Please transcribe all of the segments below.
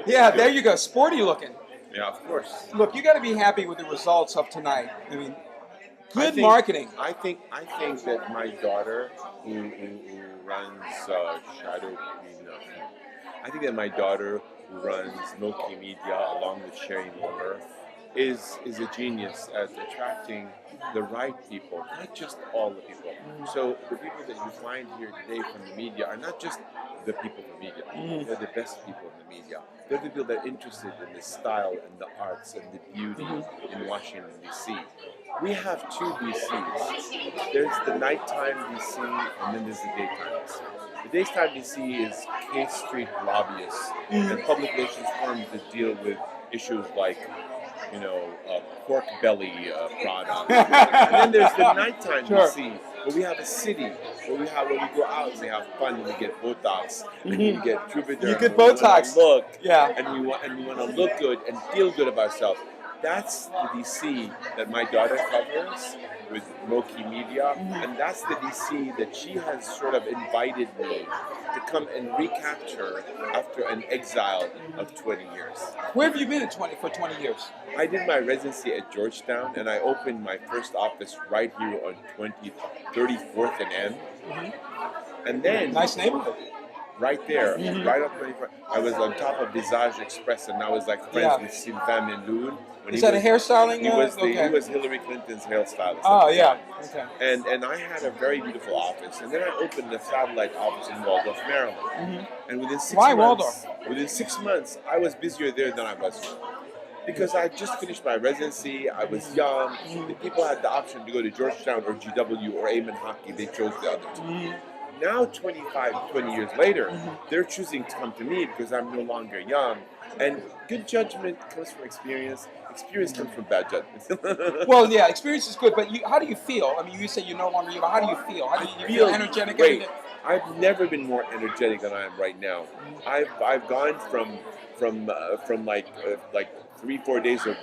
Yeah, there you go. Sporty looking. Yeah, of course. Look, you got to be happy with the results of tonight. I mean, I good think- marketing. I think that my daughter, who runs Shadow, I think that my daughter, who runs multimedia along with Sherry Moore, is a genius at attracting the right people, not just all the people. So the people that you find here today from the media are not just the people from media. They're the best people in the media. They're the people that are interested in the style and the arts and the beauty in Washington, D.C. We have two DCs. There's the nighttime DC and then there's the daytime DC. The daytime DC is K Street lobbyists and public relations firms that deal with issues like, pork belly products. And then there's the nighttime DC, where we have a city, where we go out and we have fun and we get Botox and we get Troubadour. You get Botox. And we want to look good and feel good about ourselves. That's the DC that my daughter covers with Moki Media, and that's the DC that she has sort of invited me to come and recapture after an exile of 20 years. Where have you been for 20 years? I did my residency at Georgetown, and I opened my first office right here on 34th and M. And then... Nice neighborhood. Right there, right on 24th. I was on top of Visage Express, and I was like friends with Sylvain Menloul. Is that a hairstyling? He was Hillary Clinton's hairstylist. Oh, yeah. Okay. And I had a very beautiful office. And then I opened a satellite office in Waldorf, Maryland. And within 6 Why months, Waldorf? Within 6 months, I was busier there than I was here. Because I just finished my residency, I was young. The people had the option to go to Georgetown or GW or Ayan Hakki. They chose the other two. Now, 20 years later, they're choosing to come to me because I'm no longer young. And good judgment comes from experience. Experience comes from bad judgment. Well, yeah, experience is good, but how do you feel? I mean, you say you're no longer young, but how do you feel? How do you feel energetic? Great. I've never been more energetic than I am right now. I've gone from like 3-4 days of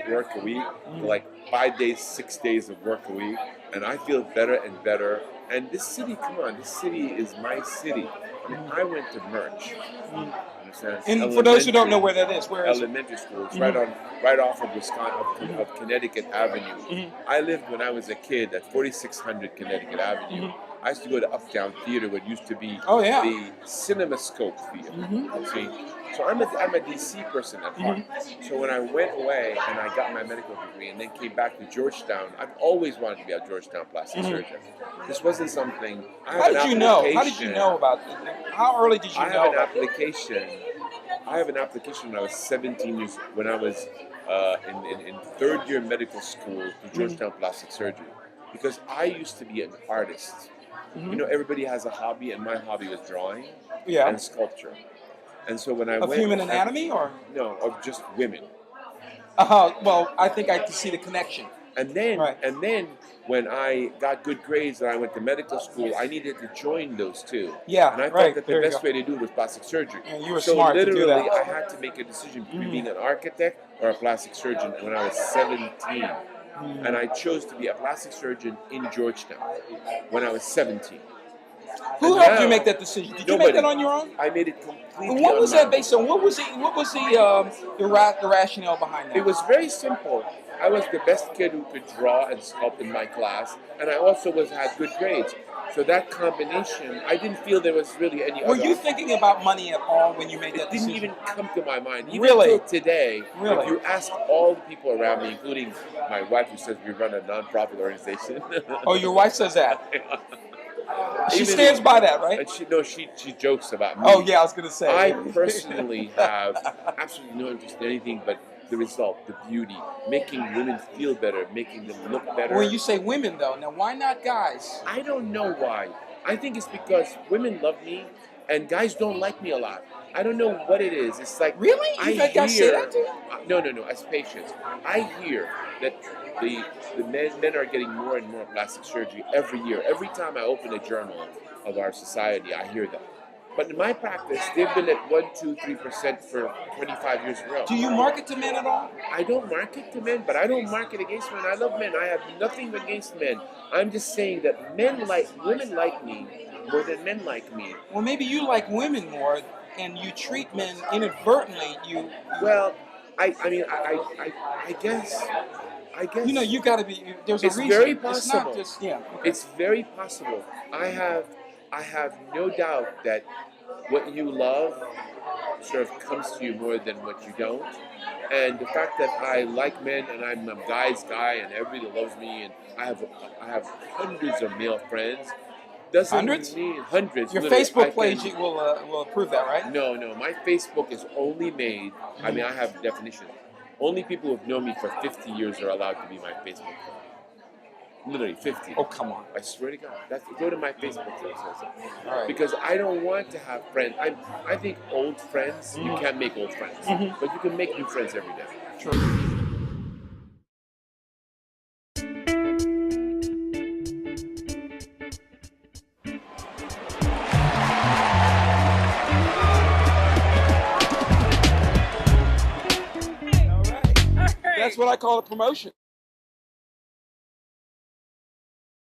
work a week to like 5 days, 6 days of work a week, and I feel better and better. And this city, come on, this city is my city. I mean, I went to Merch. And for those who don't know where that is, where is it? Elementary school. It's right off of Wisconsin, of Connecticut Avenue. I lived when I was a kid at 4600 Connecticut Avenue. I used to go to Uptown Theater, what used to be the CinemaScope Theater. See? So I'm a DC person at heart. So when I went away and I got my medical degree and then came back to Georgetown, I've always wanted to be a Georgetown plastic surgeon. This wasn't something. How did you know? How did you know about it? How early did you know? I have an application when I was 17 years, when I was in third year medical school to Georgetown Plastic Surgery, because I used to be an artist. You know, everybody has a hobby, and my hobby was drawing and sculpture. And so when I went... Of human anatomy, or? No, of just women. Well, I think I can see the connection. And then, when I got good grades and I went to medical school, I needed to join those two. Yeah, and I thought that the best way to do it was plastic surgery. And you were smart to do that. So literally, I had to make a decision between being an architect or a plastic surgeon when I was 17. And I chose to be a plastic surgeon in Georgetown when I was 17. Who helped you make that decision? Did you make that on your own? I made it completely. And what was that based on? What was the rationale behind that? It was very simple. I was the best kid who could draw and sculpt in my class, and I also had good grades. So that combination, I didn't feel there was really any other. Were you thinking about money at all when you made that decision? It didn't even come to my mind. Even Really? till today, if you ask all the people around me, including my wife who says we run a non-profit organization. Oh, your wife says that? She stands by that, right? And she jokes about me. Oh, yeah, I was going to say. I personally have absolutely no interest in anything but the result, the beauty, making women feel better, making them look better. When you say women, though, now why not guys? I don't know why. I think it's because women love me and guys don't like me a lot. I don't know what it is. It's like... Really? You've had guys say that to you? No. As patients. I hear that the men are getting more and more plastic surgery every year. Every time I open a journal of our society, I hear that. But in my practice, they've been at 1-3% for 25 years in a row. Do you market to men at all? I don't market to men, but I don't market against men. I love men. I have nothing against men. I'm just saying that women like me more than men like me. Well, maybe you like women more and you treat men inadvertently, Well, I guess you know, you got to be. There's a it's reason. very It's possible. not just yeah. Okay. It's very possible. I have no doubt that what you love sort of comes to you more than what you don't. And the fact that I like men and I'm a guy's guy and everybody loves me and I have hundreds of male friends doesn't Hundreds? mean hundreds. Your literally, I Facebook page can, will prove that, right? no. My Facebook is only made. I mean, I have definitions. Only people who've known me for 50 years are allowed to be my Facebook friend. Literally 50. Oh, come on. I swear to God. Go to my Facebook page. All right. Because I don't want to have friends. I think old friends, you can't make old friends. But you can make new friends every day. True. That's what I call a promotion.